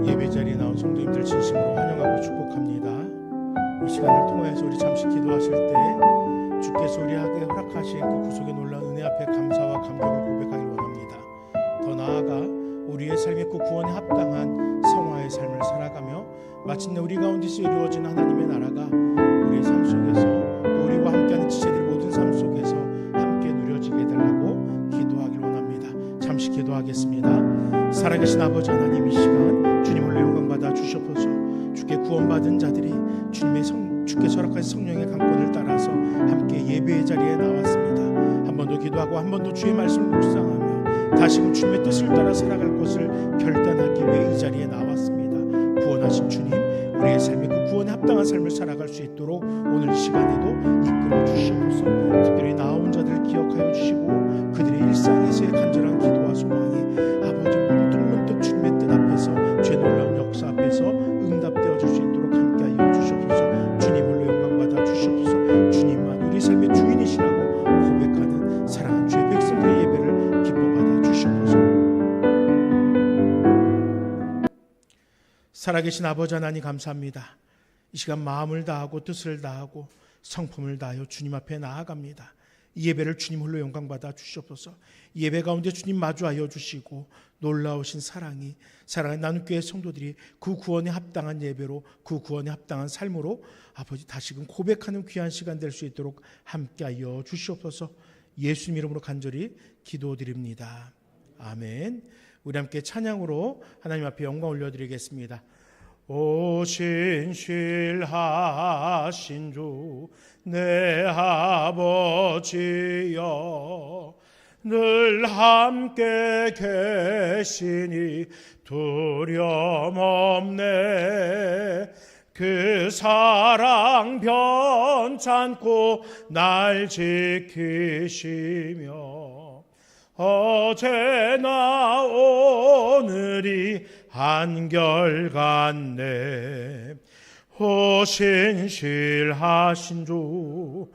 예배 자리에 나온 성도님들 진심으로 환영하고 축복합니다. 이 시간을 통해서 우리 잠시 기도하실 때 주께서 우리에게 허락하신 그 구속의 놀라운 은혜 앞에 감사와 감격을 고백하길 원합니다. 더 나아가 우리의 삶의 그 구원에 합당한 성화의 삶을 살아가며 마침내 우리 가운데서 이루어진 하나님의 나라가 우리의 삶 속에서 또 우리와 함께하는 지체들 모든 삶 속에서 함께 누려지게 해달라고 기도하길 원합니다. 잠시 기도하겠습니다. 살아계신 아버지 하나님, 이 시간 주님 홀로 영광받아 주시옵소서. 주께 구원받은 자들이 주께서 허락하신 성령의 강권을 따라서 함께 예배의 자리에 나왔습니다. 한 번 더 기도하고 한 번 더 주의 말씀을 묵상하며 다시금 주님의 뜻을 따라 살아갈 것을 결단하기 위해 이 자리에 나왔습니다. 구원하신 주님, 우리의 삶의 그 구원에 합당한 삶을 살아갈 수 있도록 오늘 이 시간에도 이끌어 주시옵소서. 특별히 나온 자들을 기억하여 주시고 그들의 일상에서의 간절한 기도와 소망이 아버지 문득문득 주님의 뜻 앞에서 죄 놀라운 역사 앞에서 응답되어 줄 수 있도록 함께하여 주시옵소서. 주님 홀로 영광받아 주시옵소서. 주님만 우리 삶의 주인이시라고 고백하는 사랑하는 주의 백성들의 예배를 기뻐받아 주시옵소서. 살아계신 아버지 하나님, 감사합니다. 이 시간 마음을 다하고 뜻을 다하고 성품을 다하여 주님 앞에 나아갑니다. 이 예배를 주님 홀로 영광받아 주시옵소서. 이 예배 가운데 주님 마주하여 주시고 놀라우신 사랑이 사랑하는 나눔교회 성도들이 그 구원에 합당한 예배로, 그 구원에 합당한 삶으로 아버지 다시금 고백하는 귀한 시간 될 수 있도록 함께하여 주시옵소서. 예수님 이름으로 간절히 기도드립니다. 아멘. 우리 함께 찬양으로 하나님 앞에 영광 올려드리겠습니다. 오 신실하신 주 내 아버지여, 늘 함께 계시니 두려움 없네. 그 사랑 변찮고 날 지키시며 어제나 오늘이 한결같네. 오 신실하신 주,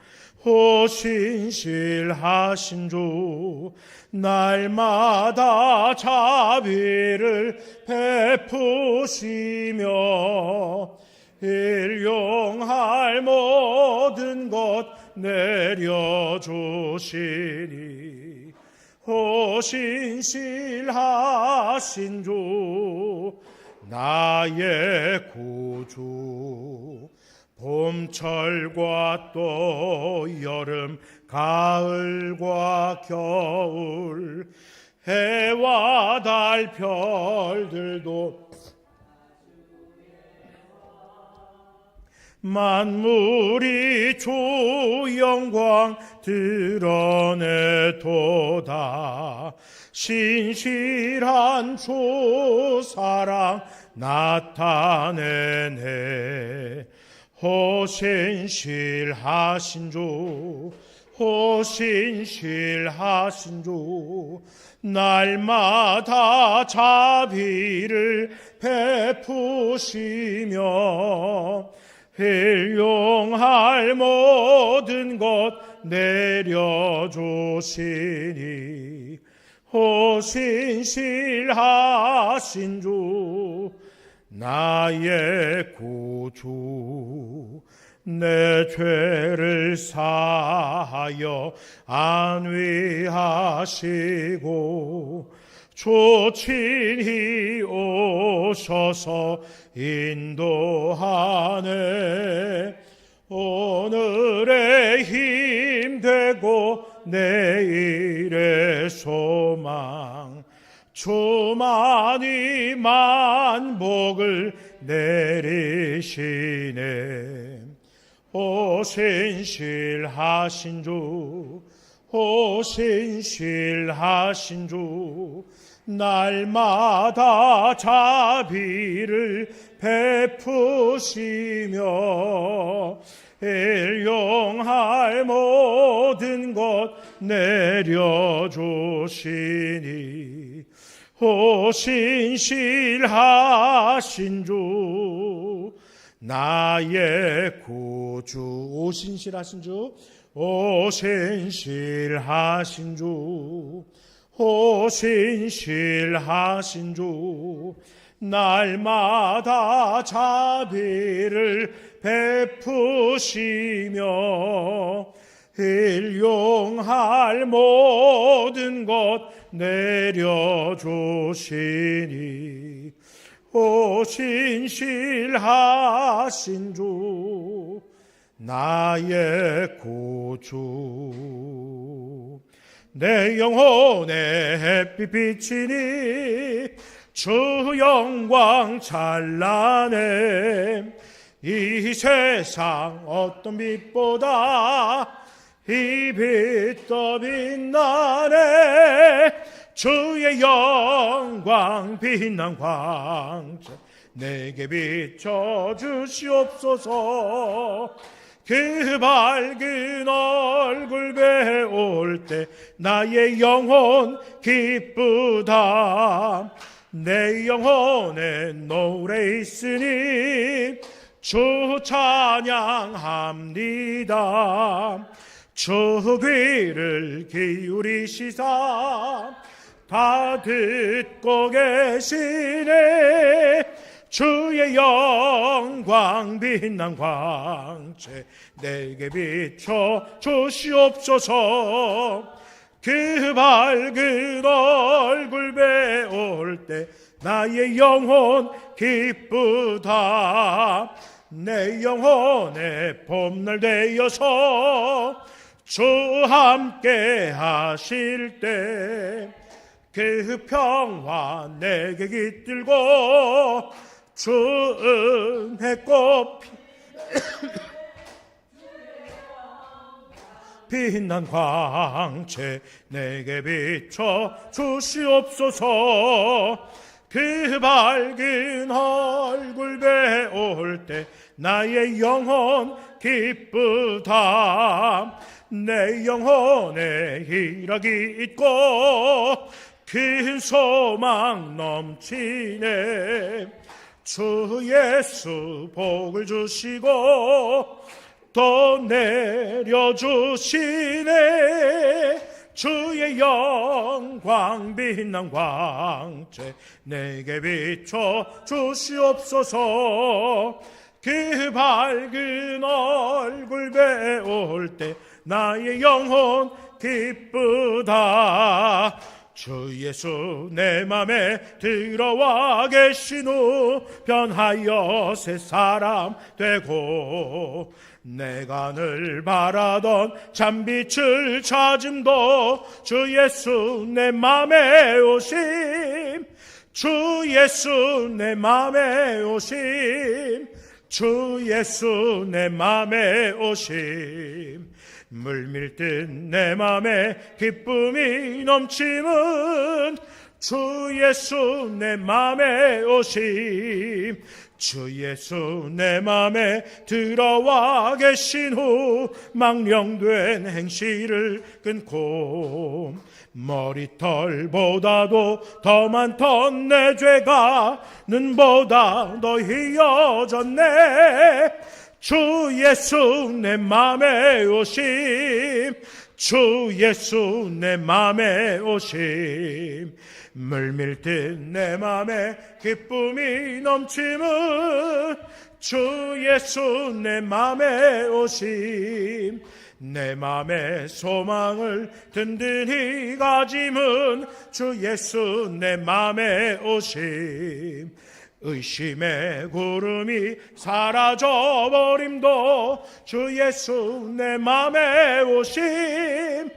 오 신실하신 주, 날마다 자비를 베푸시며 일용할 모든 것 내려주시니 오 신실하신 주, 나의 구주. 봄철과 또 여름, 가을과 겨울, 해와 달 별들도 만물이 주 영광 드러내도다. 신실한 주 사랑 나타내네. 오 신실하신 주, 오 신실하신 주, 날마다 자비를 베푸시며 일용할 모든 것 내려주시니 오 신실하신 주, 나의 구주. 내 죄를 사하여 안위하시고 조친히 오셔서 인도하네. 오늘의 힘 되고 내일의 소망, 주만이 만복을 내리시네. 오 신실하신 주, 오 신실하신 주, 날마다 자비를 베푸시며 일용할 모든 것 내려주시니. 오 신실하신 주, 나의 구주. 오 신실하신 주, 오 신실하신 주, 오 신실하신 주, 날마다 자비를 베푸시며 일용할 모든 것 내려주시니. 오 신실하신 주, 나의 구주. 내 영혼의 햇빛 비치니 주 영광 찬란해. 이 세상 어떤 빛보다 이 빛 더 빛나네. 주의 영광 빛난 광채 내게 비춰주시옵소서. 그 밝은 얼굴 배울 때 나의 영혼 기쁘다. 내 영혼에 노래 있으니 주 찬양합니다. 주 귀를 기울이시사 다 듣고 계시네. 주의 영광 빛난 광채 내게 비춰 주시옵소서. 그 밝은 얼굴 배울 때 나의 영혼 기쁘다. 내 영혼의 봄날 되어서 주 함께 하실 때 그 평화 내게 깃들고 주 은혜 꽃 빛난 광채 내게 비춰 주시옵소서. 그 밝은 얼굴 배울 때 나의 영혼 기쁘다. 내 영혼에 희락이 있고 큰 소망 넘치네. 주 예수 복을 주시고 또 내려주시네. 주의 영광 빛난 광채 내게 비춰 주시옵소서. 그 밝은 얼굴 배울 때 나의 영혼 기쁘다. 주 예수 내 맘에 들어와 계신 후 변하여 새 사람 되고 내가 늘 바라던 참빛을 찾음도 주 예수 내 맘에 오심. 주 예수 내 맘에 오심. 주 예수 내 맘에 오심. 물밀듯 내 맘에 기쁨이 넘치는 주 예수 내 맘에 오심. 주 예수 내 맘에 들어와 계신 후 망령된 행실을 끊고 머리털보다도 더 많던 내 죄가 눈보다 더 희어졌네. 주 예수 내 맘에 오심. 주 예수 내 맘에 오심. 물밀듯 내 맘에 기쁨이 넘치는 주 예수 내 맘에 오심. 내 맘의 소망을 든든히 가짐은 주 예수 내 맘에 오심. 의심의 구름이 사라져버림도 주 예수 내 맘에 오심.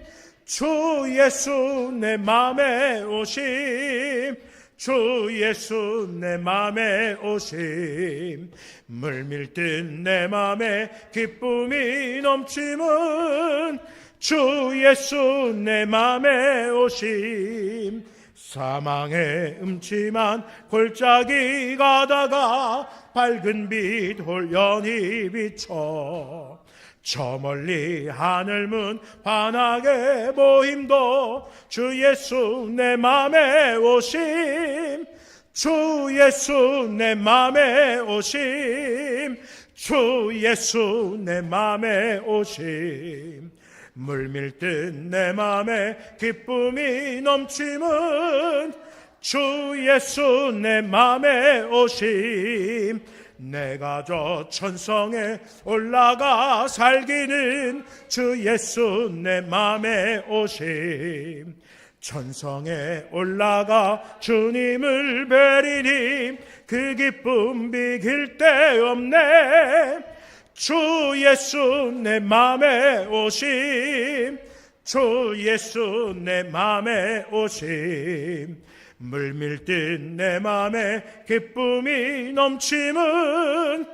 주 예수 내 맘에 오심. 주 예수 내 맘에 오심. 물밀듯 내 맘에 기쁨이 넘침은 주 예수 내 맘에 오심. 사망의 음침한 골짜기 가다가 밝은 빛 홀연히 비춰 저 멀리 하늘문 환하게 보임도 주 예수 내 맘에 오심. 주 예수 내 맘에 오심. 주 예수 내 맘에 오심. 물밀듯 내 맘에 기쁨이 넘침은 주 예수 내 맘에 오심. 내가 저 천성에 올라가 살기는 주 예수 내 맘에 오심. 천성에 올라가 주님을 뵈리니 그 기쁨 비길 데 없네. 주 예수 내 맘에 오심. 주 예수 내 맘에 오심. 물밀듯 내 맘에 기쁨이 넘침은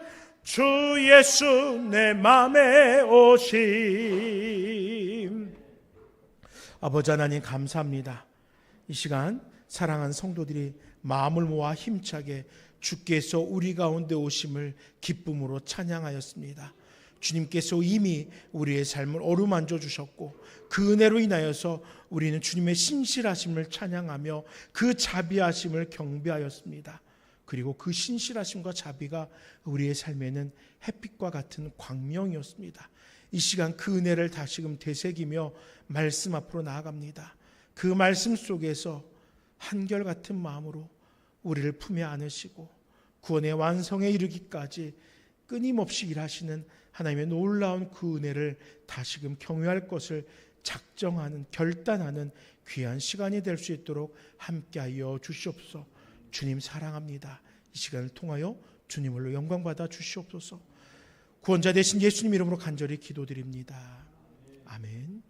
주 예수 내 맘에 오심. 아버지 하나님 감사합니다. 이 시간 사랑하는 성도들이 마음을 모아 힘차게 주께서 우리 가운데 오심을 기쁨으로 찬양하였습니다. 주님께서 이미 우리의 삶을 어루만져 주셨고 그 은혜로 인하여서 우리는 주님의 신실하심을 찬양하며 그 자비하심을 경배하였습니다. 그리고 그 신실하심과 자비가 우리의 삶에는 햇빛과 같은 광명이었습니다. 이 시간 그 은혜를 다시금 되새기며 말씀 앞으로 나아갑니다. 그 말씀 속에서 한결같은 마음으로 우리를 품에 안으시고 구원의 완성에 이르기까지 끊임없이 일하시는 하나님의 놀라운 그 은혜를 다시금 경외할 것을 작정하는, 결단하는 귀한 시간이 될 수 있도록 함께하여 주시옵소서. 주님 사랑합니다. 이 시간을 통하여 주님으로 영광받아 주시옵소서. 구원자 되신 예수님 이름으로 간절히 기도드립니다. 아멘.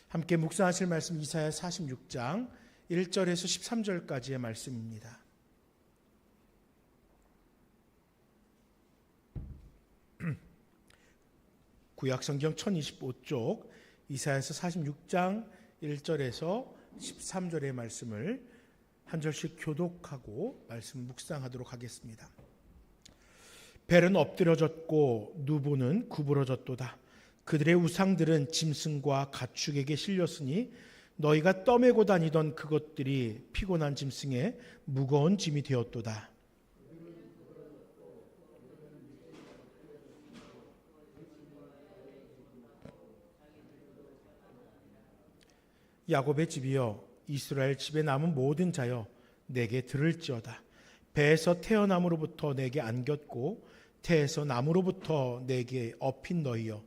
함께 묵상하실 말씀 이사야 46장 1절에서 13절까지의 말씀입니다. 구약성경 1025쪽 이사야서 46장 1절에서 13절의 말씀을 한 절씩 교독하고 말씀 묵상하도록 하겠습니다. 벨은 엎드려졌고 누보는 구부러졌도다. 그들의 우상들은 짐승과 가축에게 실렸으니 너희가 떠매고 다니던 그것들이 피곤한 짐승의 무거운 짐이 되었도다. 야곱의 집이여 이스라엘 집에 남은 모든 자여 내게 들을지어다. 배에서 태어남으로부터 내게 안겼고 태에서 남으로부터 내게 업힌 너희여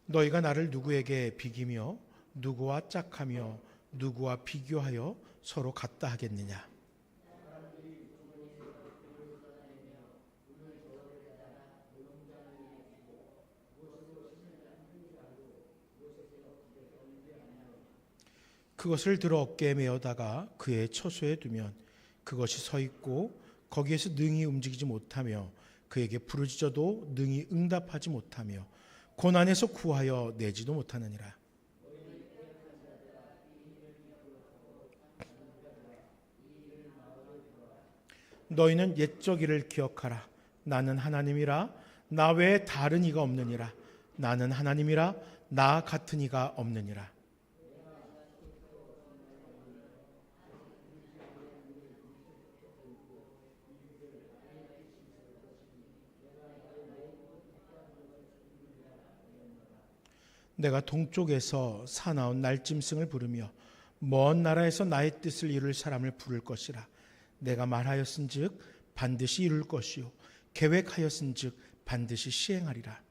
너희가 나를 누구에게 비기며 누구와 짝하며 누구와 비교하여 서로 같다 하겠느냐. 그것을 들어 어깨에 메어다가 그의 처소에 두면 그것이 서 있고 거기에서 능히 움직이지 못하며 그에게 부르짖어도 능히 응답하지 못하며 고난에서 구하여 내지도 못하느니라. 너희는 옛적 일을 기억하라. 나는 하나님이라 나 외에 다른 이가 없느니라. 나는 하나님이라 나 같은 이가 없느니라. 내가 동쪽에서 사나운 날짐승을 부르며 먼 나라에서 나의 뜻을 이룰 사람을 부를 것이라. 내가 말하였은즉 반드시 이룰 것이요 계획하였은즉 반드시 시행하리라.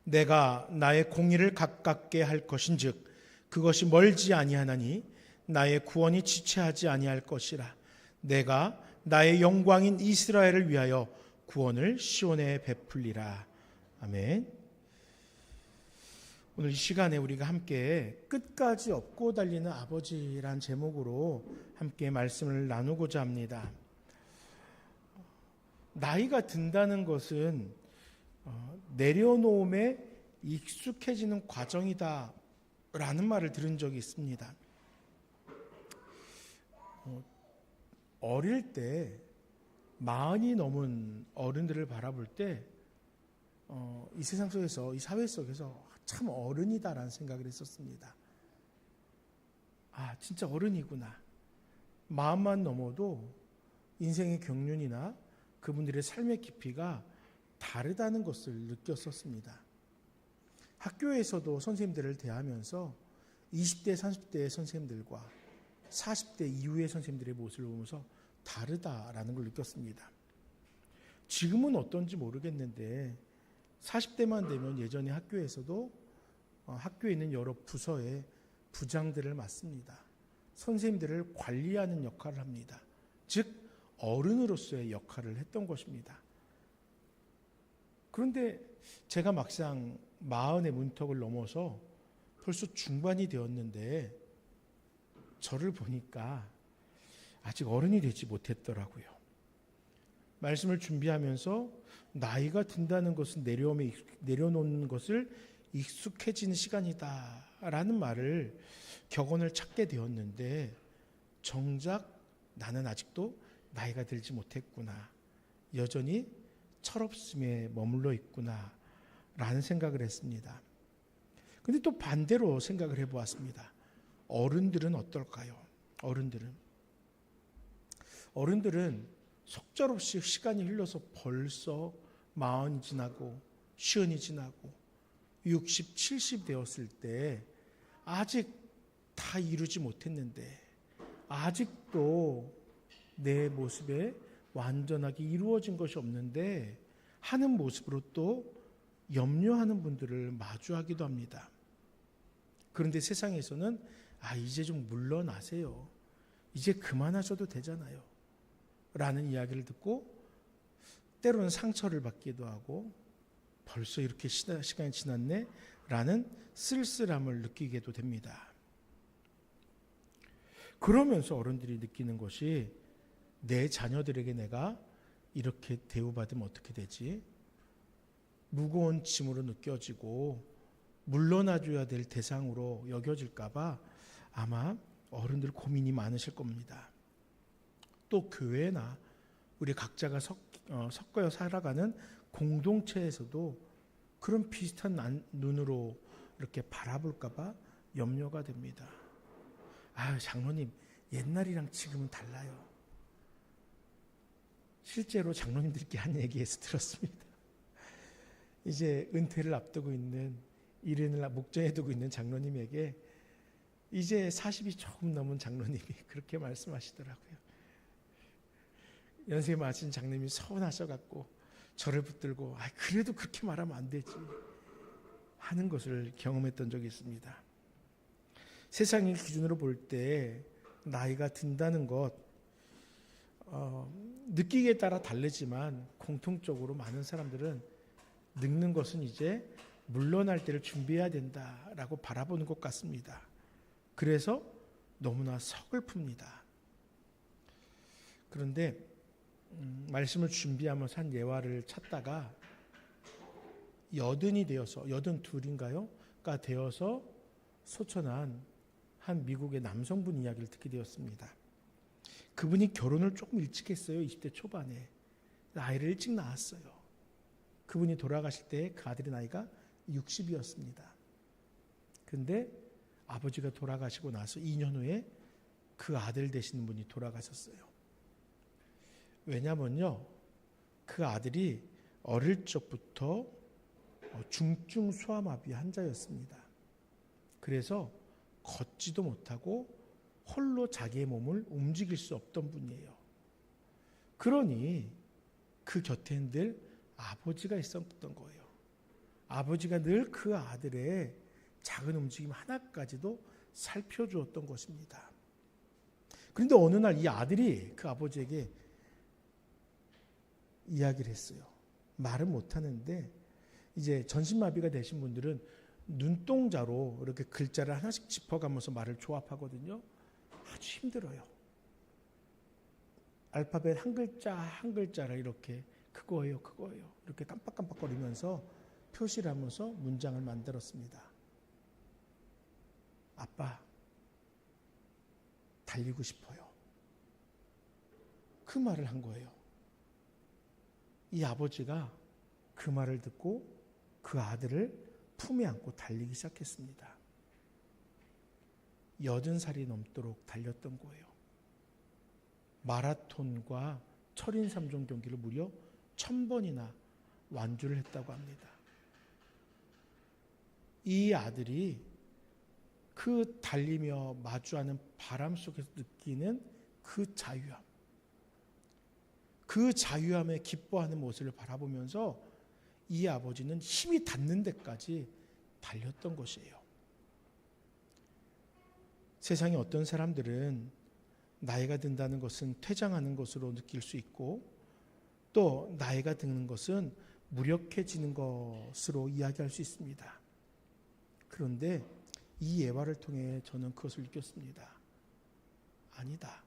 내가 나의 공의를 가깝게 할 것인즉 그것이 멀지 아니하나니 나의 구원이 지체하지 아니할 것이라. 내가 나의 영광인 이스라엘을 위하여 구원을 시온에 베풀리라. 아멘. 오늘 이 시간에 우리가 함께 끝까지 업고 달리는 아버지란 제목으로 함께 말씀을 나누고자 합니다. 나이가 든다는 것은 내려놓음에 익숙해지는 과정이다 라는 말을 들은 적이 있습니다. 어릴 때 마흔이 넘은 어른들을 바라볼 때 이 세상 속에서, 이 사회 속에서 참 어른이다라는 생각을 했었습니다. 아, 진짜 어른이구나. 마음만 넘어도 인생의 경륜이나 그분들의 삶의 깊이가 다르다는 것을 느꼈었습니다. 학교에서도 선생님들을 대하면서 20대, 30대의 선생님들과 40대 이후의 선생님들의 모습을 보면서 다르다라는 걸 느꼈습니다. 지금은 어떤지 모르겠는데 40대만 되면 예전에 학교에서도 학교에 있는 여러 부서의 부장들을 맡습니다. 선생님들을 관리하는 역할을 합니다. 즉 어른으로서의 역할을 했던 것입니다. 그런데 제가 막상 40의 문턱을 넘어서 벌써 중반이 되었는데 저를 보니까 아직 어른이 되지 못했더라고요. 말씀을 준비하면서 나이가 든다는 것은 내려놓는 것을 익숙해지는 시간이다라는 말을 격언을 찾게 되었는데 정작 나는 아직도 나이가 들지 못했구나. 여전히 철없음에 머물러 있구나 라는 생각을 했습니다. 근데 또 반대로 생각을 해보았습니다. 어른들은 어떨까요? 어른들은 속절없이 시간이 흘러서 벌써 40이 지나고 50이 지나고 60, 70 되었을 때 아직 다 이루지 못했는데 아직도 내 모습에 완전하게 이루어진 것이 없는데 하는 모습으로 또 염려하는 분들을 마주하기도 합니다. 그런데 세상에서는 이제 좀 물러나세요. 이제 그만하셔도 되잖아요. 라는 이야기를 듣고 때로는 상처를 받기도 하고 벌써 이렇게 시간이 지났네? 라는 쓸쓸함을 느끼게도 됩니다. 그러면서 어른들이 느끼는 것이 내 자녀들에게 내가 이렇게 대우받으면 어떻게 되지? 무거운 짐으로 느껴지고 물러나줘야 될 대상으로 여겨질까 봐 아마 어른들 고민이 많으실 겁니다. 또 교회나 우리 각자가 섞여 살아가는 공동체에서도 그런 비슷한 눈으로 이렇게 바라볼까 봐 염려가 됩니다. 장로님, 옛날이랑 지금은 달라요. 실제로 장로님들께 한 얘기에서 들었습니다. 이제 은퇴를 앞두고 있는, 일인을 목전에 두고 있는 장로님에게 이제 40이 조금 넘은 장로님이 그렇게 말씀하시더라고요. 연세 많으신 장로님이 서운하셔갖고 저를 붙들고 그래도 그렇게 말하면 안 되지 하는 것을 경험했던 적이 있습니다. 세상의 기준으로 볼 때 나이가 든다는 것 느끼기에 따라 다르지만 공통적으로 많은 사람들은 늙는 것은 이제 물러날 때를 준비해야 된다라고 바라보는 것 같습니다. 그래서 너무나 서글픕니다. 그런데 말씀을 준비하면서 한 예화를 찾다가 82인가요?가 되어서 소천한 한 미국의 남성분 이야기를 듣게 되었습니다. 그분이 결혼을 조금 일찍 했어요. 20대 초반에. 아이를 일찍 낳았어요. 그분이 돌아가실 때 그 아들의 나이가 60이었습니다. 그런데 아버지가 돌아가시고 나서 2년 후에 그 아들 되시는 분이 돌아가셨어요. 왜냐면요, 그 아들이 어릴 적부터 중증 소아마비 환자였습니다. 그래서 걷지도 못하고 홀로 자기의 몸을 움직일 수 없던 분이에요. 그러니 그 곁에는 늘 아버지가 있었던 거예요. 아버지가 늘 그 아들의 작은 움직임 하나까지도 살펴주었던 것입니다. 그런데 어느 날 이 아들이 그 아버지에게 이야기를 했어요. 말은 못하는데 이제 전신마비가 되신 분들은 눈동자로 이렇게 글자를 하나씩 짚어가면서 말을 조합하거든요. 아주 힘들어요. 알파벳 한 글자 한 글자를 이렇게 그거예요 이렇게 깜빡깜빡거리면서 표시를 하면서 문장을 만들었습니다. 아빠, 달리고 싶어요. 그 말을 한 거예요. 이 아버지가 그 말을 듣고 그 아들을 품에 안고 달리기 시작했습니다. 80살이 넘도록 달렸던 거예요. 마라톤과 철인 3종 경기를 무려 1000번이나 완주를 했다고 합니다. 이 아들이 그 달리며 마주하는 바람 속에서 느끼는 그 자유함, 그 자유함에 기뻐하는 모습을 바라보면서 이 아버지는 힘이 닿는 데까지 달렸던 것이에요. 세상에 어떤 사람들은 나이가 든다는 것은 퇴장하는 것으로 느낄 수 있고 또 나이가 드는 것은 무력해지는 것으로 이야기할 수 있습니다. 그런데 이 예화를 통해 저는 그것을 느꼈습니다. 아니다.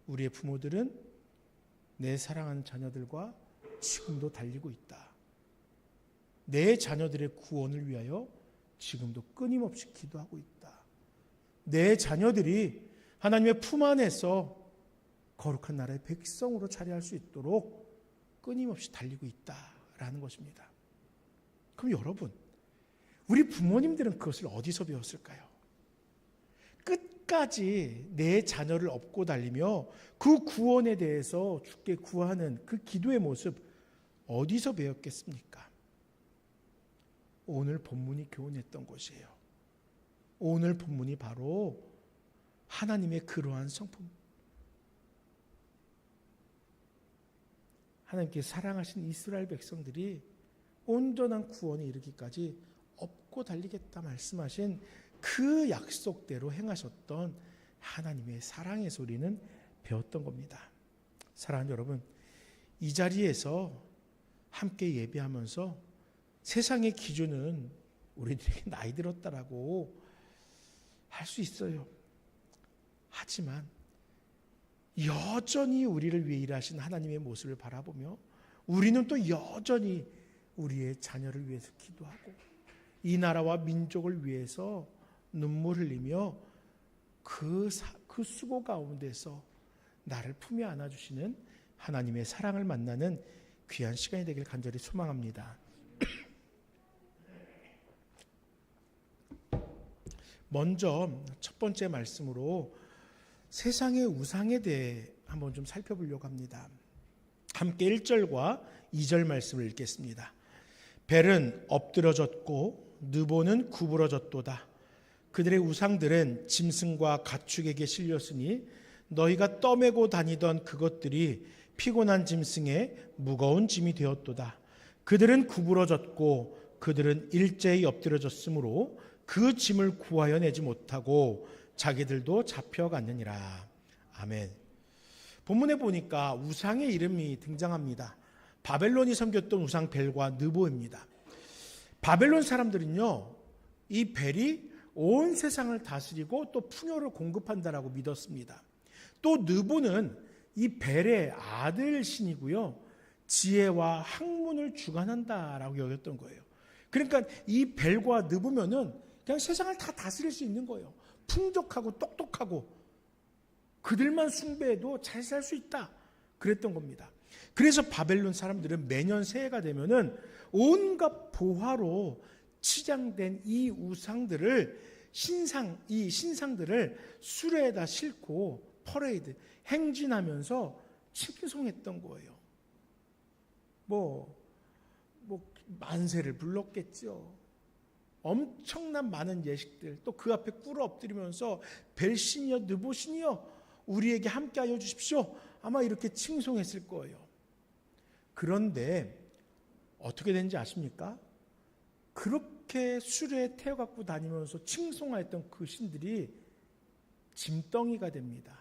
우리의 부모들은 내 사랑하는 자녀들과 지금도 달리고 있다. 내 자녀들의 구원을 위하여 지금도 끊임없이 기도하고 있다. 내 자녀들이 하나님의 품 안에서 거룩한 나라의 백성으로 자리할 수 있도록 끊임없이 달리고 있다라는 것입니다. 그럼 여러분, 우리 부모님들은 그것을 어디서 배웠을까요? 끝까지 내 자녀를 업고 달리며 그 구원에 대해서 주께 구하는 그 기도의 모습 어디서 배웠겠습니까? 오늘 본문이 교훈했던 것이에요. 오늘 본문이 바로 하나님의 그러한 성품, 하나님께 사랑하신 이스라엘 백성들이 온전한 구원에 이르기까지 업고 달리겠다 말씀하신 그 약속대로 행하셨던 하나님의 사랑의 소리는 배웠던 겁니다. 사랑하는 여러분, 이 자리에서 함께 예배하면서 세상의 기준은 우리들에게 나이 들었다라고 할 수 있어요. 하지만 여전히 우리를 위해 일하신 하나님의 모습을 바라보며 우리는 또 여전히 우리의 자녀를 위해서 기도하고 이 나라와 민족을 위해서 눈물 흘리며 그 수고 가운데서 나를 품에 안아주시는 하나님의 사랑을 만나는 귀한 시간이 되길 간절히 소망합니다. 먼저 첫 번째 말씀으로 세상의 우상에 대해 한번 좀 살펴보려고 합니다. 함께 1절과 2절 말씀을 읽겠습니다. 벨은 엎드러졌고 느보는 구부러졌도다. 그들의 우상들은 짐승과 가축에게 실렸으니 너희가 떠매고 다니던 그것들이 피곤한 짐승의 무거운 짐이 되었도다. 그들은 구부러졌고 그들은 일제히 엎드러졌으므로 그 짐을 구하여 내지 못하고 자기들도 잡혀갔느니라. 아멘. 본문에 보니까 우상의 이름이 등장합니다. 바벨론이 섬겼던 우상 벨과 느보입니다. 바벨론 사람들은요, 이 벨이 온 세상을 다스리고 또 풍요를 공급한다라고 믿었습니다. 또 느보는 이 벨의 아들 신이고요, 지혜와 학문을 주관한다라고 여겼던 거예요. 그러니까 이 벨과 느보면은 그냥 세상을 다 다스릴 수 있는 거예요. 풍족하고 똑똑하고 그들만 숭배해도 잘 살 수 있다, 그랬던 겁니다. 그래서 바벨론 사람들은 매년 새해가 되면은 온갖 보화로 치장된 이 우상들을 이 신상들을 수레에다 싣고 퍼레이드 행진하면서 칭송했던 거예요. 만세를 불렀겠죠. 엄청난 많은 예식들, 또 그 앞에 꿇어 엎드리면서 벨신이여 느보신이여 우리에게 함께하여 주십시오. 아마 이렇게 칭송했을 거예요. 그런데 어떻게 된지 아십니까? 그렇게 수레에 태워갖고 다니면서 칭송하였던 그 신들이 짐덩이가 됩니다.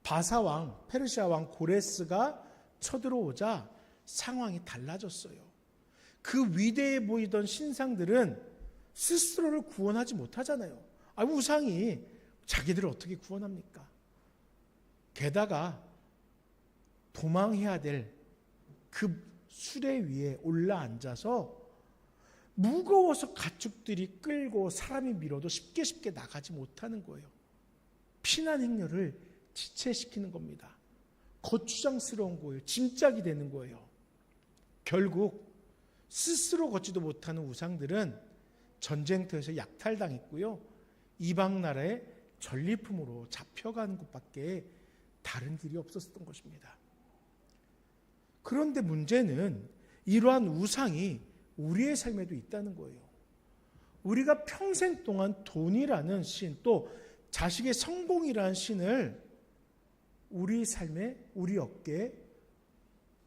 바사왕, 페르시아 왕 고레스가 쳐들어오자 상황이 달라졌어요. 그 위대해 보이던 신상들은 스스로를 구원하지 못하잖아요. 우상이 자기들을 어떻게 구원합니까? 게다가 도망해야 될 그 수레 위에 올라앉아서 무거워서 가축들이 끌고 사람이 밀어도 쉽게 나가지 못하는 거예요. 피난 행렬을 지체시키는 겁니다. 거추장스러운 거예요. 짐짝이 되는 거예요. 결국 스스로 걷지도 못하는 우상들은 전쟁터에서 약탈당했고요. 이방 나라의 전리품으로 잡혀가는 것밖에 다른 길이 없었던 것입니다. 그런데 문제는 이러한 우상이 우리의 삶에도 있다는 거예요. 우리가 평생 동안 돈이라는 신, 또 자식의 성공이라는 신을 우리 삶에, 우리 어깨에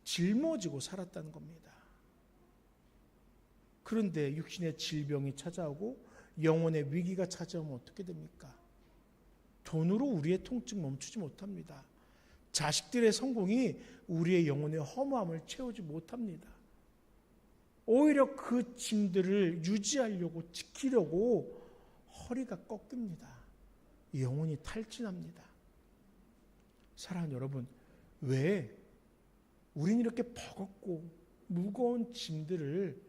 짊어지고 살았다는 겁니다. 그런데 육신의 질병이 찾아오고 영혼의 위기가 찾아오면 어떻게 됩니까? 돈으로 우리의 통증 멈추지 못합니다. 자식들의 성공이 우리의 영혼의 허무함을 채우지 못합니다. 오히려 그 짐들을 유지하려고 지키려고 허리가 꺾입니다. 영혼이 탈진합니다. 사랑하는 여러분, 왜 우리는 이렇게 버겁고 무거운 짐들을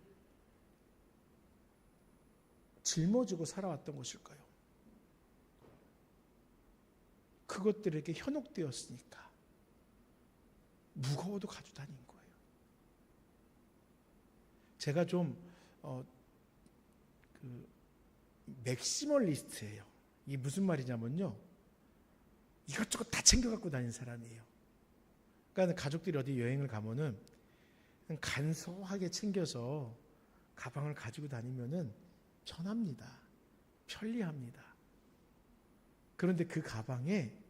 짊어지고 살아왔던 것일까요? 그것들에게 현혹되었으니까 무거워도 가지고 다닌 거예요. 제가 좀 맥시멀리스트예요. 이게 무슨 말이냐면요, 이것저것 다 챙겨 갖고 다니는 사람이에요. 그러니까 가족들이 어디 여행을 가면은 간소하게 챙겨서 가방을 가지고 다니면은 편합니다. 편리합니다. 그런데 그 가방에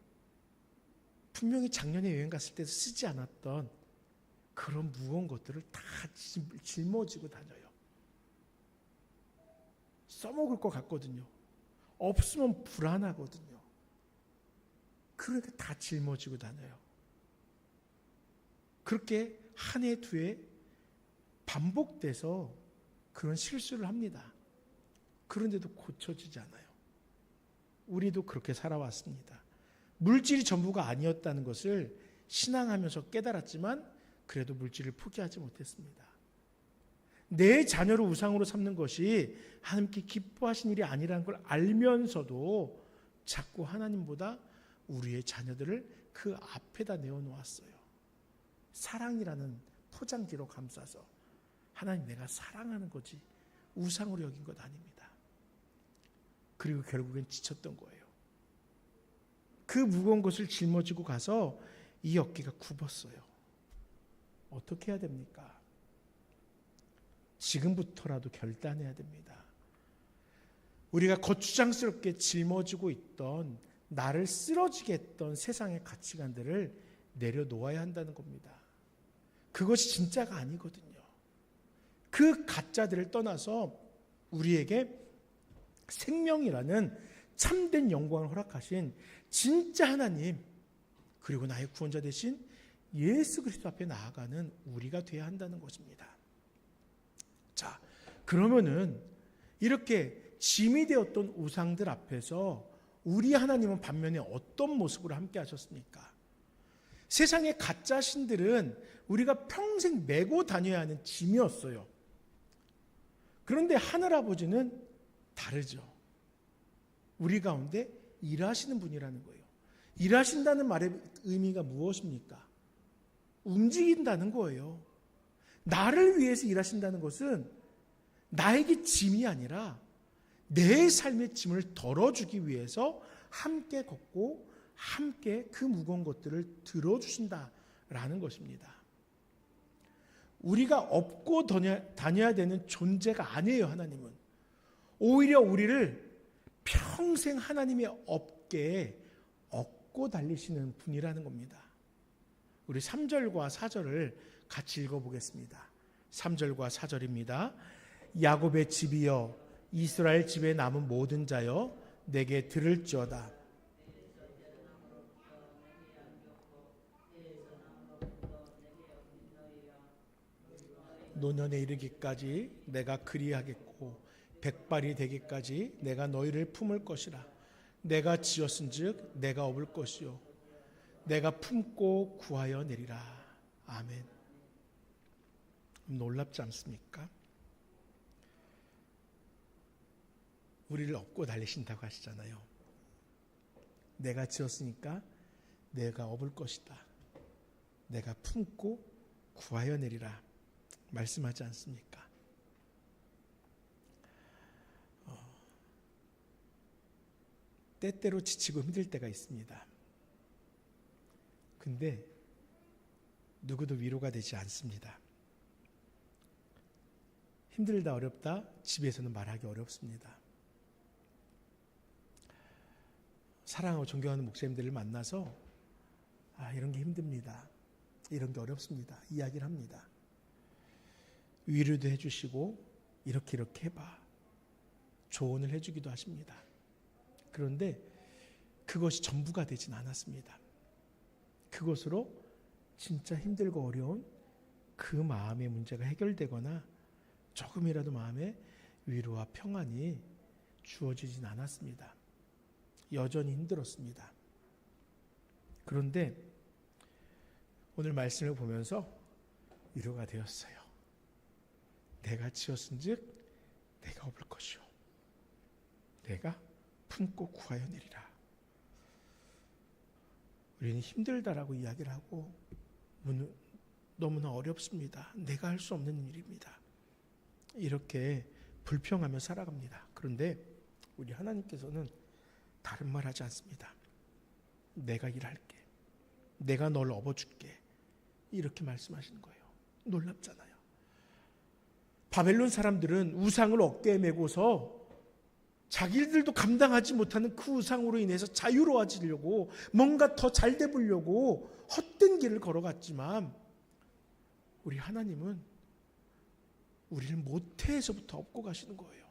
분명히 작년에 여행 갔을 때 쓰지 않았던 그런 무거운 것들을 다 짊어지고 다녀요. 써먹을 것 같거든요. 없으면 불안하거든요. 그러니까 다 짊어지고 다녀요. 그렇게 한 해, 두 해 반복돼서 그런 실수를 합니다. 그런데도 고쳐지지 않아요. 우리도 그렇게 살아왔습니다. 물질이 전부가 아니었다는 것을 신앙하면서 깨달았지만 그래도 물질을 포기하지 못했습니다. 내 자녀를 우상으로 삼는 것이 하나님께 기뻐하신 일이 아니라는 걸 알면서도 자꾸 하나님보다 우리의 자녀들을 그 앞에다 내어놓았어요. 사랑이라는 포장지로 감싸서 하나님, 내가 사랑하는 거지 우상으로 여긴 것 아닙니다. 그리고 결국엔 지쳤던 거예요. 그 무거운 것을 짊어지고 가서 이 어깨가 굽었어요. 어떻게 해야 됩니까? 지금부터라도 결단해야 됩니다. 우리가 거추장스럽게 짊어지고 있던, 나를 쓰러지게 했던 세상의 가치관들을 내려놓아야 한다는 겁니다. 그것이 진짜가 아니거든요. 그 가짜들을 떠나서 우리에게 생명이라는 참된 영광을 허락하신 진짜 하나님, 그리고 나의 구원자 되신 예수 그리스도 앞에 나아가는 우리가 되어야 한다는 것입니다. 자, 그러면은 이렇게 짐이 되었던 우상들 앞에서 우리 하나님은 반면에 어떤 모습으로 함께 하셨습니까? 세상의 가짜 신들은 우리가 평생 메고 다녀야 하는 짐이었어요. 그런데 하늘아버지는 다르죠. 우리 가운데 일하시는 분이라는 거예요. 일하신다는 말의 의미가 무엇입니까? 움직인다는 거예요. 나를 위해서 일하신다는 것은 나에게 짐이 아니라 내 삶의 짐을 덜어주기 위해서 함께 걷고 함께 그 무거운 것들을 들어주신다라는 것입니다. 우리가 업고 다녀야 되는 존재가 아니에요. 하나님은 오히려 우리를 평생 하나님의 업계에 업고 달리시는 분이라는 겁니다. 우리 3절과 4절을 같이 읽어보겠습니다. 3절과 4절입니다. 야곱의 집이여 이스라엘 집에 남은 모든 자여 내게 들을지어다. 노년에 이르기까지 내가 그리하겠고 백발이 되기까지 내가 너희를 품을 것이라. 내가 지었은즉 내가 업을 것이요 내가 품고 구하여 내리라. 아멘. 놀랍지 않습니까? 우리를 업고 달리신다고 하시잖아요. 내가 지었으니까 내가 업을 것이다. 내가 품고 구하여 내리라 말씀하지 않습니까? 때때로 지치고 힘들 때가 있습니다. 근데 누구도 위로가 되지 않습니다. 힘들다 어렵다 집에서는 말하기 어렵습니다. 사랑하고 존경하는 목사님들을 만나서 이런 게 힘듭니다. 이런 게 어렵습니다. 이야기를 합니다. 위로도 해주시고 이렇게 해봐. 조언을 해주기도 하십니다. 그런데 그것이 전부가 되진 않았습니다. 그것으로 진짜 힘들고 어려운 그 마음의 문제가 해결되거나 조금이라도 마음에 위로와 평안이 주어지진 않았습니다. 여전히 힘들었습니다. 그런데 오늘 말씀을 보면서 위로가 되었어요. 내가 지었은즉 내가 업을 것이요 내가 품고 구하여 내리라. 우리는 힘들다라고 이야기를 하고 너무나 어렵습니다. 내가 할 수 없는 일입니다. 이렇게 불평하며 살아갑니다. 그런데 우리 하나님께서는 다른 말 하지 않습니다. 내가 일할게. 내가 널 업어줄게. 이렇게 말씀하시는 거예요. 놀랍잖아요. 바벨론 사람들은 우상을 어깨에 메고서 자기들도 감당하지 못하는 그 우상으로 인해서 자유로워지려고 뭔가 더 잘 돼 보려고 헛된 길을 걸어갔지만 우리 하나님은 우리를 모태에서부터 업고 가시는 거예요.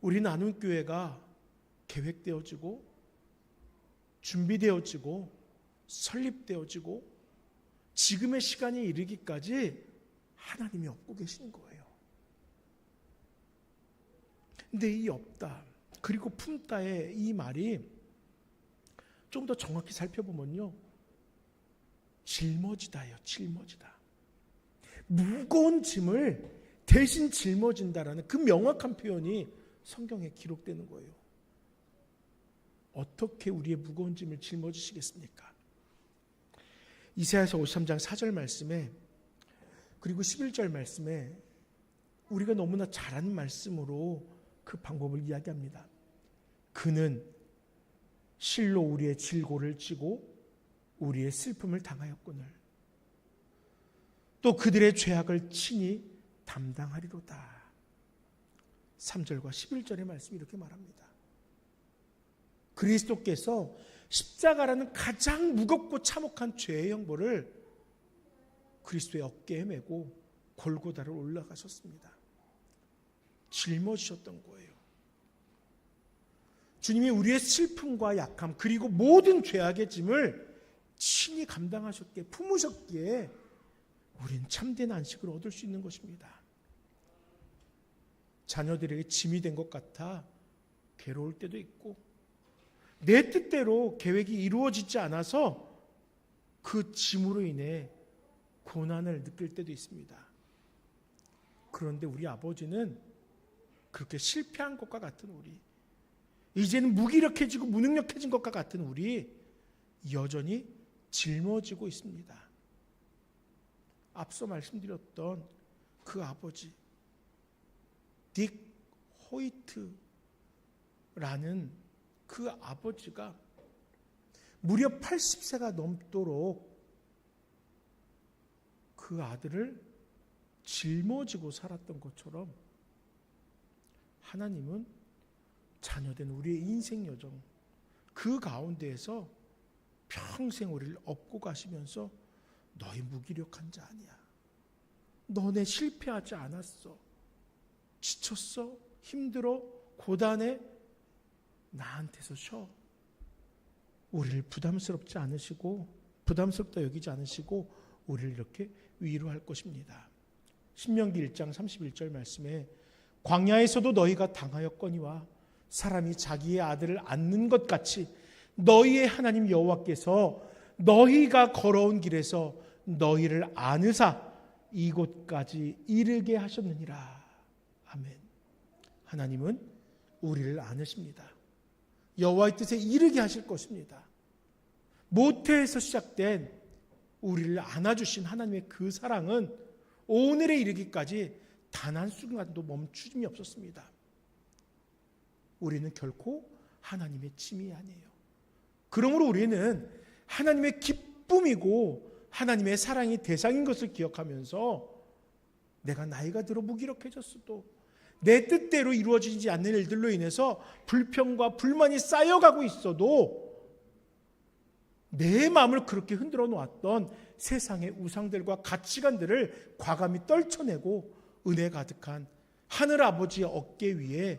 우리 나눔교회가 계획되어지고 준비되어지고 설립되어지고 지금의 시간이 이르기까지 하나님이 업고 계시는 거예요. 근데 이 업다 그리고 품다의 이 말이 좀 더 정확히 살펴보면요, 짊어지다예요. 짊어지다. 무거운 짐을 대신 짊어진다라는 그 명확한 표현이 성경에 기록되는 거예요. 어떻게 우리의 무거운 짐을 짊어지시겠습니까? 이사야서 53장 4절 말씀에 그리고 11절 말씀에 우리가 너무나 잘 아는 말씀으로 그 방법을 이야기합니다. 그는 실로 우리의 질고를 지고 우리의 슬픔을 당하였거늘 또 그들의 죄악을 친히 담당하리로다. 3절과 11절의 말씀이 이렇게 말합니다. 그리스도께서 십자가라는 가장 무겁고 참혹한 죄의 형벌을 그리스도의 어깨에 메고 골고다를 올라가셨습니다. 짊어지셨던 거예요. 주님이 우리의 슬픔과 약함 그리고 모든 죄악의 짐을 친히 감당하셨기에 품으셨기에 우린 참된 안식을 얻을 수 있는 것입니다. 자녀들에게 짐이 된 것 같아 괴로울 때도 있고 내 뜻대로 계획이 이루어지지 않아서 그 짐으로 인해 고난을 느낄 때도 있습니다. 그런데 우리 아버지는 그렇게 실패한 것과 같은 우리, 이제는 무기력해지고 무능력해진 것과 같은 우리 여전히 짊어지고 있습니다. 앞서 말씀드렸던 그 아버지 딕 호이트라는 그 아버지가 무려 80세가 넘도록 그 그 아들을 짊어지고 살았던 것처럼 하나님은 자녀된 우리의 인생 여정 그 가운데에서 평생 우리를 업고 가시면서 너희 무기력한 자 아니야. 너네 실패하지 않았어. 지쳤어? 힘들어? 고단해? 나한테서 쉬어. 우리를 부담스럽지 않으시고 부담스럽다 여기지 않으시고 우리를 이렇게 위로할 것입니다. 신명기 1장 31절 말씀에 광야에서도 너희가 당하였거니와 사람이 자기의 아들을 안는 것 같이 너희의 하나님 여호와께서 너희가 걸어온 길에서 너희를 안으사 이곳까지 이르게 하셨느니라. 아멘. 하나님은 우리를 안으십니다. 여호와의 뜻에 이르게 하실 것입니다. 모태에서 시작된 우리를 안아주신 하나님의 그 사랑은 오늘에 이르기까지 단 한순간도 멈추짐이 없었습니다. 우리는 결코 하나님의 짐이 아니에요. 그러므로 우리는 하나님의 기쁨이고 하나님의 사랑이 대상인 것을 기억하면서 내가 나이가 들어 무기력해졌어도 내 뜻대로 이루어지지 않는 일들로 인해서 불평과 불만이 쌓여가고 있어도 내 마음을 그렇게 흔들어 놓았던 세상의 우상들과 가치관들을 과감히 떨쳐내고 은혜 가득한 하늘 아버지의 어깨 위에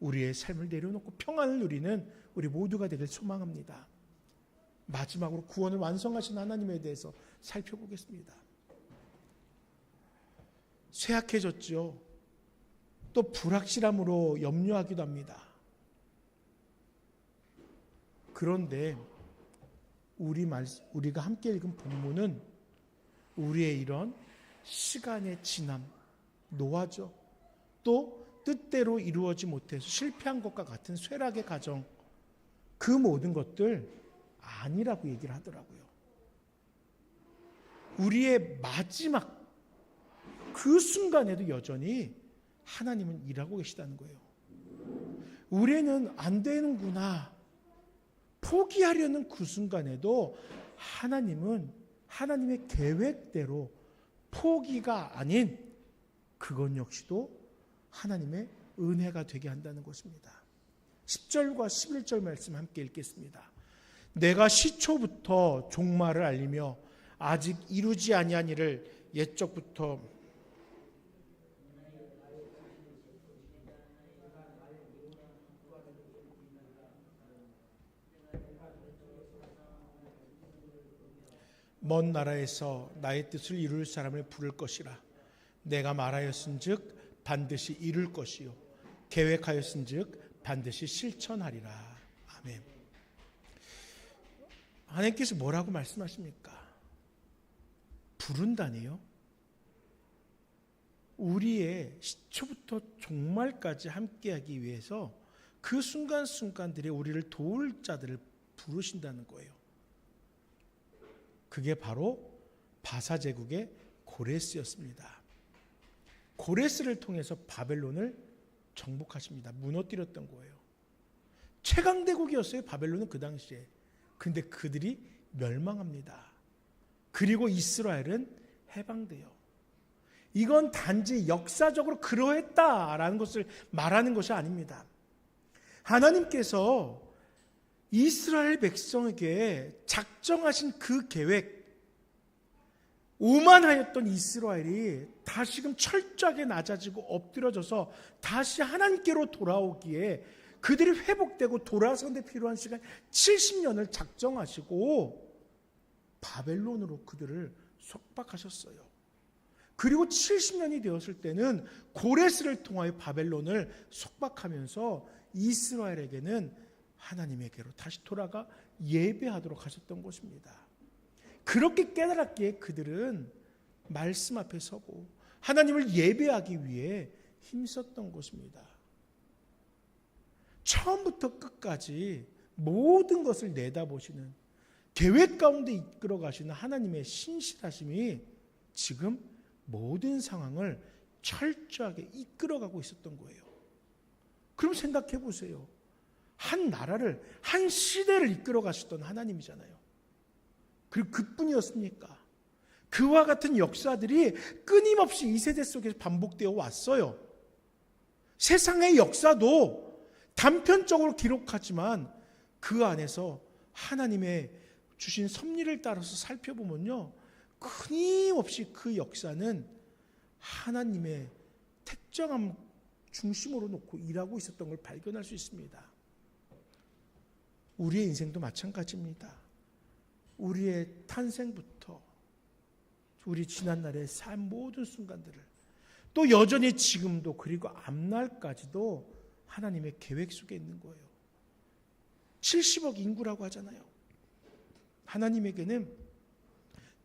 우리의 삶을 내려놓고 평안을 누리는 우리 모두가 되길 소망합니다. 마지막으로 구원을 완성하신 하나님에 대해서 살펴보겠습니다. 쇠약해졌죠. 또 불확실함으로 염려하기도 합니다. 그런데 우리가 함께 읽은 본문은 우리의 이런 시간의 지남, 노화죠. 또 뜻대로 이루어지 못해서 실패한 것과 같은 쇠락의 가정, 그 모든 것들 아니라고 얘기를 하더라고요. 우리의 마지막 그 순간에도 여전히 하나님은 일하고 계시다는 거예요. 우리는 안 되는구나 포기하려는 그 순간에도 하나님은 하나님의 계획대로 포기가 아닌 그것 역시도 하나님의 은혜가 되게 한다는 것입니다. 10절과 11절 말씀 함께 읽겠습니다. 내가 시초부터 종말을 알리며 아직 이루지 아니한 일을 옛적부터 먼 나라에서 나의 뜻을 이룰 사람을 부를 것이라. 내가 말하였은즉 반드시 이룰 것이요 계획하였은즉 반드시 실천하리라. 아멘. 하나님께서 뭐라고 말씀하십니까? 부른다니요? 우리의 시초부터 종말까지 함께하기 위해서 그 순간순간들에 우리를 도울 자들을 부르신다는 거예요. 그게 바로 바사 제국의 고레스였습니다. 고레스를 통해서 바벨론을 정복하십니다. 무너뜨렸던 거예요. 최강대국이었어요, 바벨론은 그 당시에. 근데 그들이 멸망합니다. 그리고 이스라엘은 해방돼요. 이건 단지 역사적으로 그러했다라는 것을 말하는 것이 아닙니다. 하나님께서 이스라엘 백성에게 작정하신 그 계획, 오만하였던 이스라엘이 다시금 철저하게 낮아지고 엎드려져서 다시 하나님께로 돌아오기에 그들이 회복되고 돌아서는 데 필요한 시간 70년을 작정하시고 바벨론으로 그들을 속박하셨어요. 그리고 70년이 되었을 때는 고레스를 통하여 바벨론을 속박하면서 이스라엘에게는 하나님에게로 다시 돌아가 예배하도록 하셨던 것입니다. 그렇게 깨달았기에 그들은 말씀 앞에 서고 하나님을 예배하기 위해 힘썼던 것입니다. 처음부터 끝까지 모든 것을 내다보시는 계획 가운데 이끌어 가시는 하나님의 신실하심이 지금 모든 상황을 철저하게 이끌어가고 있었던 거예요. 그럼 생각해 보세요. 한 나라를, 한 시대를 이끌어 가셨던 하나님이잖아요. 그리고 그뿐이었습니까? 그와 같은 역사들이 끊임없이 이 세대 속에서 반복되어 왔어요. 세상의 역사도 단편적으로 기록하지만 그 안에서 하나님의 주신 섭리를 따라서 살펴보면요, 끊임없이 그 역사는 하나님의 특정한 중심으로 놓고 일하고 있었던 걸 발견할 수 있습니다. 우리의 인생도 마찬가지입니다. 우리의 탄생부터 우리 지난날의 삶 모든 순간들을, 또 여전히 지금도, 그리고 앞날까지도 하나님의 계획 속에 있는 거예요. 70억 인구라고 하잖아요. 하나님에게는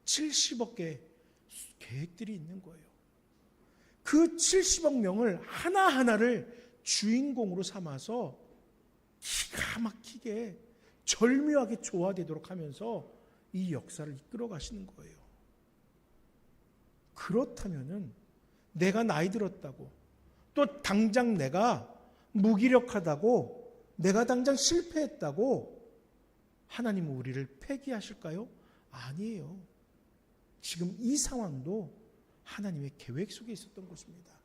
70억 개의 계획들이 있는 거예요. 그 70억 명을 하나하나를 주인공으로 삼아서 기가 막히게 절묘하게 조화되도록 하면서 이 역사를 이끌어 가시는 거예요. 그렇다면은 내가 나이 들었다고, 또 당장 내가 무기력하다고, 내가 당장 실패했다고 하나님은 우리를 폐기하실까요? 아니에요. 지금 이 상황도 하나님의 계획 속에 있었던 것입니다.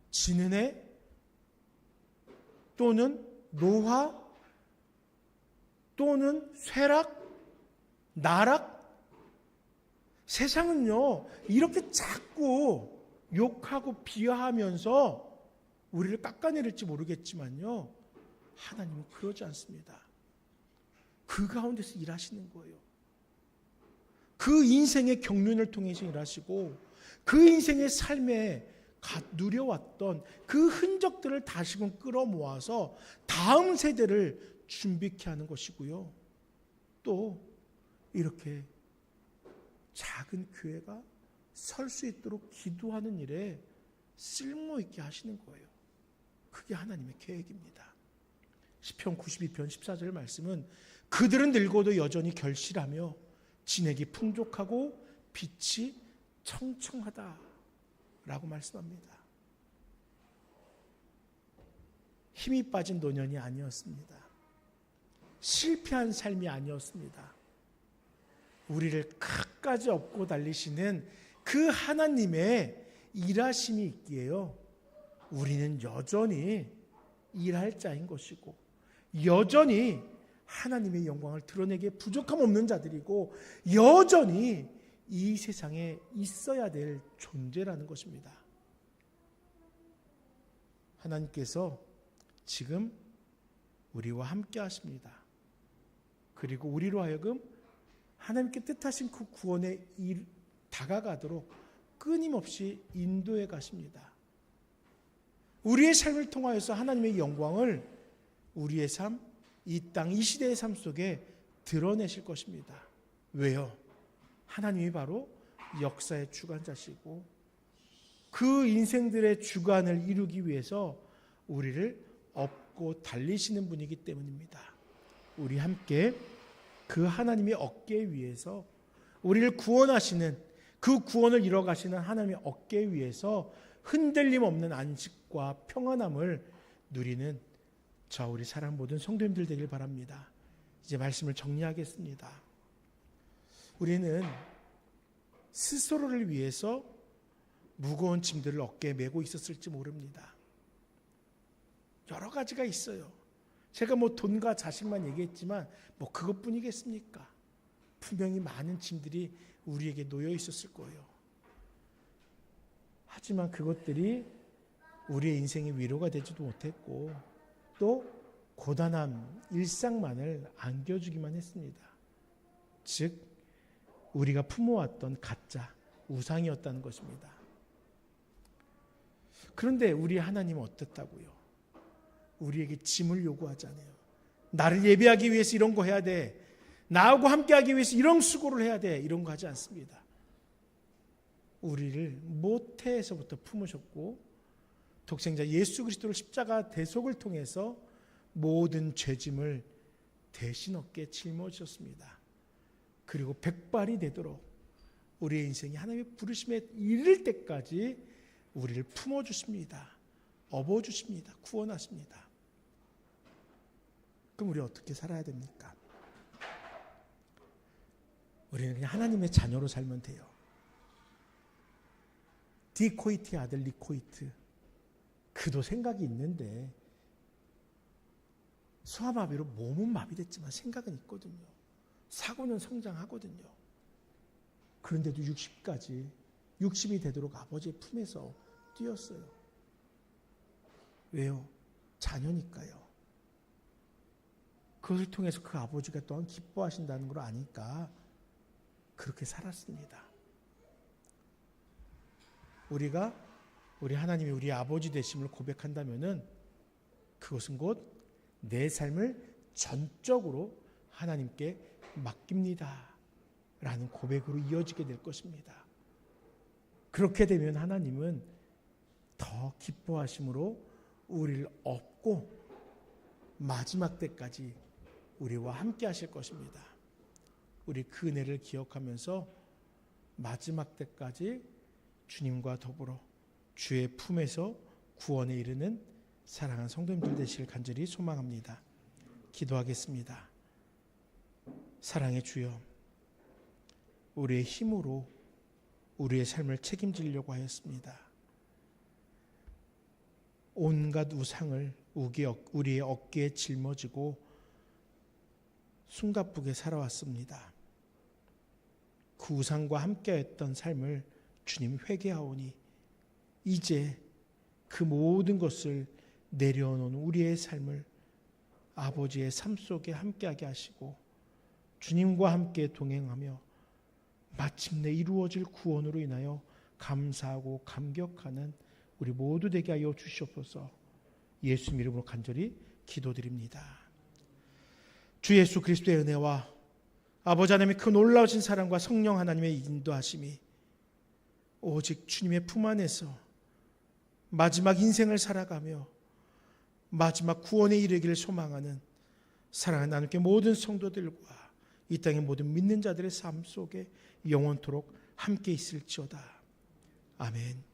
지는 해 또는 노화 또는 쇠락, 나락, 세상은요 이렇게 자꾸 욕하고 비하하면서 우리를 깎아내릴지 모르겠지만요, 하나님은 그러지 않습니다. 그 가운데서 일하시는 거예요. 그 인생의 경륜을 통해서 일하시고 그 인생의 삶에 누려왔던 그 흔적들을 다시금 끌어모아서 다음 세대를 준비케 하는 것이고요. 또 이렇게 작은 교회가 설 수 있도록 기도하는 일에 쓸모있게 하시는 거예요. 그게 하나님의 계획입니다. 시편 92편 14절 말씀은 그들은 늙어도 여전히 결실하며 진액이 풍족하고 빛이 청청하다 라고 말씀합니다. 힘이 빠진 노년이 아니었습니다. 실패한 삶이 아니었습니다. 우리를 끝까지 업고 달리시는 그 하나님의 일하심이 있기에요, 우리는 여전히 일할 자인 것이고 여전히 하나님의 영광을 드러내기에 부족함 없는 자들이고 여전히 이 세상에 있어야 될 존재라는 것입니다. 하나님께서 지금 우리와 함께 하십니다. 그리고 우리로 하여금 하나님께 뜻하신 그 구원에 다가가도록 끊임없이 인도해 가십니다. 우리의 삶을 통하여서 하나님의 영광을 우리의 삶, 이 땅, 이 시대의 삶 속에 드러내실 것입니다. 왜요? 하나님이 바로 역사의 주관자시고 그 인생들의 주관을 이루기 위해서 우리를 업고 달리시는 분이기 때문입니다. 우리 함께 그 하나님의 어깨 위에서 우리를 구원하시는, 그 구원을 이뤄가시는 하나님의 어깨 위에서 흔들림 없는 안식과 평안함을 누리는 저 우리 사랑 모든 성도님들 되길 바랍니다. 이제 말씀을 정리하겠습니다. 우리는 스스로를 위해서 무거운 짐들을 어깨에 메고 있었을지 모릅니다. 여러 가지가 있어요. 제가 돈과 자식만 얘기했지만 그것뿐이겠습니까? 분명히 많은 짐들이 우리에게 놓여 있었을 거예요. 하지만 그것들이 우리의 인생의 위로가 되지도 못했고 또 고단함, 일상만을 안겨주기만 했습니다. 즉 우리가 품어왔던 가짜, 우상이었다는 것입니다. 그런데 우리 하나님은 어떻다고요? 우리에게 짐을 요구하잖아요. 나를 예배하기 위해서 이런 거 해야 돼. 나하고 함께하기 위해서 이런 수고를 해야 돼. 이런 거 하지 않습니다. 우리를 모태에서부터 품으셨고 독생자 예수 그리스도를 십자가 대속을 통해서 모든 죄짐을 대신 어깨에 짊어지셨습니다. 그리고 백발이 되도록 우리의 인생이 하나님의 부르심에 이를 때까지 우리를 품어주십니다. 업어주십니다. 구원하십니다. 그럼 우리 어떻게 살아야 됩니까? 우리는 그냥 하나님의 자녀로 살면 돼요. 디코이트의 아들 니코이트, 그도 생각이 있는데 소아마비로 몸은 마비됐지만 생각은 있거든요. 사고는 성장하거든요. 그런데도 60이 되도록 아버지의 품에서 뛰었어요. 왜요? 자녀니까요. 그것을 통해서 그 아버지가 또한 기뻐하신다는 걸 아니까 그렇게 살았습니다. 우리 하나님이 우리 아버지 되심을 고백한다면은 그것은 곧 내 삶을 전적으로 하나님께 맡깁니다 라는 고백으로 이어지게 될 것입니다. 그렇게 되면 하나님은 더 기뻐하심으로 우리를 업고 마지막 때까지 우리와 함께 하실 것입니다. 우리 그 은혜를 기억하면서 마지막 때까지 주님과 더불어 주의 품에서 구원에 이르는 사랑하는 성도님들 되시길 간절히 소망합니다. 기도하겠습니다. 사랑의 주여, 우리의 힘으로 우리의 삶을 책임지려고 하였습니다. 온갖 우상을 우리의 어깨에 짊어지고 숨가쁘게 살아왔습니다. 그 우상과 함께했던 삶을 주님 회개하오니 이제 그 모든 것을 내려놓은 우리의 삶을 아버지의 삶 속에 함께하게 하시고 주님과 함께 동행하며 마침내 이루어질 구원으로 인하여 감사하고 감격하는 우리 모두 되게 하여 주시옵소서. 예수님 이름으로 간절히 기도드립니다. 주 예수 그리스도의 은혜와 아버지 하나님의 그 놀라우신 사랑과 성령 하나님의 인도하심이 오직 주님의 품 안에서 마지막 인생을 살아가며 마지막 구원에 이르기를 소망하는 사랑하는 하나님께 모든 성도들과 이 땅의 모든 믿는 자들의 삶 속에 영원토록 함께 있을지어다. 아멘.